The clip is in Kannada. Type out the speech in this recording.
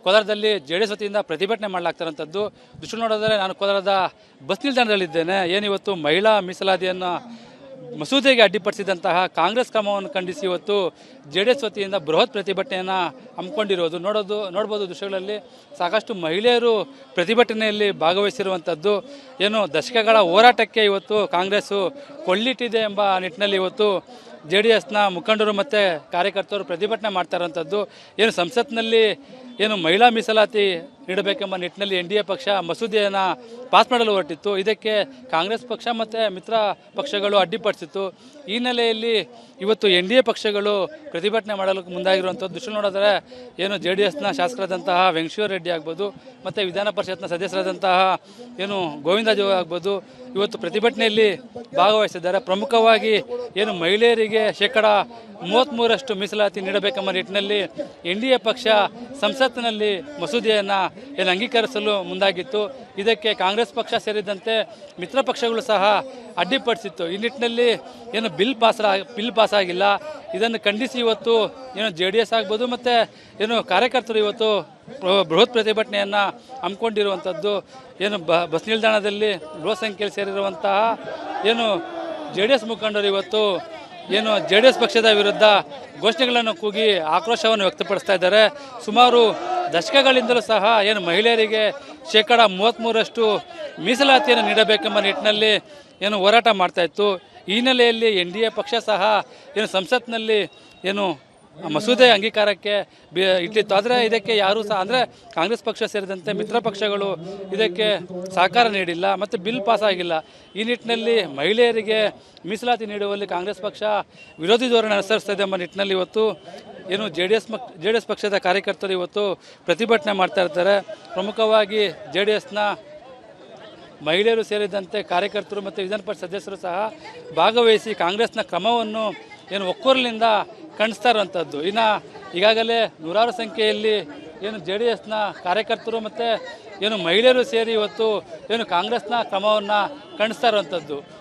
ಕೋಲಾರದಲ್ಲಿ ಜೆ.ಡಿ.ಎಸ್ ವತಿಯಿಂದ ಪ್ರತಿಭಟನೆ ಮಾಡಲಾಗ್ತಿರೋಂಥದ್ದು. ದೃಶ್ಯ ನೋಡಿದರೆ ನಾನು ಕೋಲಾರದ ಬಸ್ ನಿಲ್ದಾಣದಲ್ಲಿದ್ದೇನೆ. ಏನಿವತ್ತು ಮಹಿಳಾ ಮೀಸಲಾತಿಯನ್ನು ಮಸೂದೆಗೆ ಅಡ್ಡಿಪಡಿಸಿದಂತಹ ಕಾಂಗ್ರೆಸ್ ಕ್ರಮವನ್ನು ಖಂಡಿಸಿ ಇವತ್ತು ಜೆ.ಡಿ.ಎಸ್ ವತಿಯಿಂದ ಬೃಹತ್ ಪ್ರತಿಭಟನೆಯನ್ನು ಹಮ್ಮಿಕೊಂಡಿರೋದು ನೋಡ್ಬೋದು. ದೃಶ್ಯಗಳಲ್ಲಿ ಸಾಕಷ್ಟು ಮಹಿಳೆಯರು ಪ್ರತಿಭಟನೆಯಲ್ಲಿ ಭಾಗವಹಿಸಿರುವಂಥದ್ದು. ಏನು ದಶಕಗಳ ಹೋರಾಟಕ್ಕೆ ಇವತ್ತು ಕಾಂಗ್ರೆಸ್ಸು ಕೊಳ್ಳಿಟ್ಟಿದೆ ಎಂಬ ನಿಟ್ಟಿನಲ್ಲಿ ಇವತ್ತು ಜೆ.ಡಿ.ಎಸ್ನ ಮುಖಂಡರು ಮತ್ತು ಕಾರ್ಯಕರ್ತರು ಪ್ರತಿಭಟನೆ ಮಾಡ್ತಾ ಇರೋಂಥದ್ದು. ಏನು ಸಂಸತ್ನಲ್ಲಿ ಏನು ಮಹಿಳಾ ಮೀಸಲಾತಿ ನೀಡಬೇಕೆಂಬ ನಿಟ್ಟಿನಲ್ಲಿ ಎನ್ ಡಿ ಎ ಪಕ್ಷ ಮಸೂದೆಯನ್ನು ಪಾಸ್ ಮಾಡಲು ಹೊರಟಿತ್ತು. ಇದಕ್ಕೆ ಕಾಂಗ್ರೆಸ್ ಪಕ್ಷ ಮತ್ತು ಮಿತ್ರ ಪಕ್ಷಗಳು ಅಡ್ಡಿಪಡಿಸಿತ್ತು. ಈ ಹಿನ್ನೆಲೆಯಲ್ಲಿ ಇವತ್ತು ಎನ್ ಡಿ ಎ ಪಕ್ಷಗಳು ಪ್ರತಿಭಟನೆ ಮಾಡಲು ಮುಂದಾಗಿರುವಂಥದ್ದು. ದೃಶ್ಯ ನೋಡಿದರೆ ಏನು ಜೆ.ಡಿ.ಎಸ್ನ ಶಾಸಕರಾದಂತಹ ವೆಂಕಟೇಶ್ವರ ರೆಡ್ಡಿ ಆಗ್ಬೋದು ಮತ್ತು ವಿಧಾನ ಪರಿಷತ್ನ ಸದಸ್ಯರಾದಂತಹ ಏನು ಗೋವಿಂದರಾಜು ಆಗ್ಬೋದು ಇವತ್ತು ಪ್ರತಿಭಟನೆಯಲ್ಲಿ ಭಾಗವಹಿಸಿದ್ದಾರೆ. ಪ್ರಮುಖವಾಗಿ ಏನು ಮಹಿಳೆಯರಿಗೆ ಶೇಕಡ 33% ಮೀಸಲಾತಿ ನೀಡಬೇಕೆಂಬ ನಿಟ್ಟಿನಲ್ಲಿ ಎನ್ ಡಿ ಎ ಪಕ್ಷ ಸಂಸತ್ತಿನಲ್ಲಿ ಮಸೂದೆಯನ್ನು ಏನು ಅಂಗೀಕರಿಸಲು ಮುಂದಾಗಿತ್ತು. ಇದಕ್ಕೆ ಕಾಂಗ್ರೆಸ್ ಪಕ್ಷ ಸೇರಿದಂತೆ ಮಿತ್ರ ಪಕ್ಷಗಳು ಸಹ ಅಡ್ಡಿಪಡಿಸಿತ್ತು. ಈ ನಿಟ್ಟಿನಲ್ಲಿ ಏನು ಬಿಲ್ ಪಾಸ್ ಆಗಿಲ್ಲ. ಇದನ್ನು ಖಂಡಿಸಿ ಇವತ್ತು ಏನು ಜೆ.ಡಿ.ಎಸ್ ಆಗ್ಬೋದು ಮತ್ತು ಏನು ಕಾರ್ಯಕರ್ತರು ಇವತ್ತು ಬೃಹತ್ ಪ್ರತಿಭಟನೆಯನ್ನು ಹಮ್ಮಿಕೊಂಡಿರುವಂಥದ್ದು. ಏನು ಬಸ್ ನಿಲ್ದಾಣದಲ್ಲಿ ಬೃಹತ್ ಸಂಖ್ಯೆಯಲ್ಲಿ ಸೇರಿರುವಂತಹ ಏನು ಜೆ.ಡಿ.ಎಸ್ ಮುಖಂಡರು ಇವತ್ತು ಏನು ಜೆ.ಡಿ.ಎಸ್ ಪಕ್ಷದ ವಿರುದ್ಧ ಘೋಷಣೆಗಳನ್ನು ಕೂಗಿ ಆಕ್ರೋಶವನ್ನು ವ್ಯಕ್ತಪಡಿಸ್ತಾ ಇದ್ದಾರೆ. ಸುಮಾರು ದಶಕಗಳಿಂದಲೂ ಸಹ ಏನು ಮಹಿಳೆಯರಿಗೆ ಶೇಕಡ 33% ಮೀಸಲಾತಿಯನ್ನು ನೀಡಬೇಕೆಂಬ ನಿಟ್ಟಿನಲ್ಲಿ ಏನು ಹೋರಾಟ ಮಾಡ್ತಾಯಿತ್ತು. ಈ ಹಿನ್ನೆಲೆಯಲ್ಲಿ ಎನ್ ಡಿ ಎ ಪಕ್ಷ ಸಹ ಏನು ಸಂಸತ್ನಲ್ಲಿ ಏನು ಮಸೂದೆ ಅಂಗೀಕಾರಕ್ಕೆ ಇಟ್ಟಿತ್ತು. ಆದರೆ ಇದಕ್ಕೆ ಯಾರೂ ಸಹ ಅಂದರೆ ಕಾಂಗ್ರೆಸ್ ಪಕ್ಷ ಸೇರಿದಂತೆ ಮಿತ್ರ ಪಕ್ಷಗಳು ಇದಕ್ಕೆ ಸಹಕಾರ ನೀಡಿಲ್ಲ ಮತ್ತು ಬಿಲ್ ಪಾಸ್ ಆಗಿಲ್ಲ. ಈ ನಿಟ್ಟಿನಲ್ಲಿ ಮಹಿಳೆಯರಿಗೆ ಮೀಸಲಾತಿ ನೀಡುವಲ್ಲಿ ಕಾಂಗ್ರೆಸ್ ಪಕ್ಷ ವಿರೋಧಿ ಧೋರಣೆ ಅನುಸರಿಸ್ತಾ ಇದೆ ಎಂಬ ನಿಟ್ಟಿನಲ್ಲಿ ಇವತ್ತು ಏನು ಜೆ.ಡಿ.ಎಸ್ ಪಕ್ಷದ ಕಾರ್ಯಕರ್ತರು ಇವತ್ತು ಪ್ರತಿಭಟನೆ ಮಾಡ್ತಾ ಇರ್ತಾರೆ. ಪ್ರಮುಖವಾಗಿ ಜೆ.ಡಿ.ಎಸ್ನ ಮಹಿಳೆಯರು ಸೇರಿದಂತೆ ಕಾರ್ಯಕರ್ತರು ಮತ್ತು ವಿಧಾನ ಪರಿಷತ್ ಸದಸ್ಯರು ಸಹ ಭಾಗವಹಿಸಿ ಕಾಂಗ್ರೆಸ್ನ ಕ್ರಮವನ್ನು ಏನು ಒಕ್ಕೊರಲಿನಿಂದ ಖಂಡಿಸ್ತಾ ಇರುವಂಥದ್ದು. ಇನ್ನು ಈಗಾಗಲೇ ನೂರಾರು ಸಂಖ್ಯೆಯಲ್ಲಿ ಏನು ಜೆ.ಡಿ.ಎಸ್ನ ಕಾರ್ಯಕರ್ತರು ಮತ್ತು ಏನು ಮಹಿಳೆಯರು ಸೇರಿ ಇವತ್ತು ಏನು ಕಾಂಗ್ರೆಸ್ನ ಕ್ರಮವನ್ನು ಖಂಡಿಸ್ತಾ ಇರುವಂಥದ್ದು.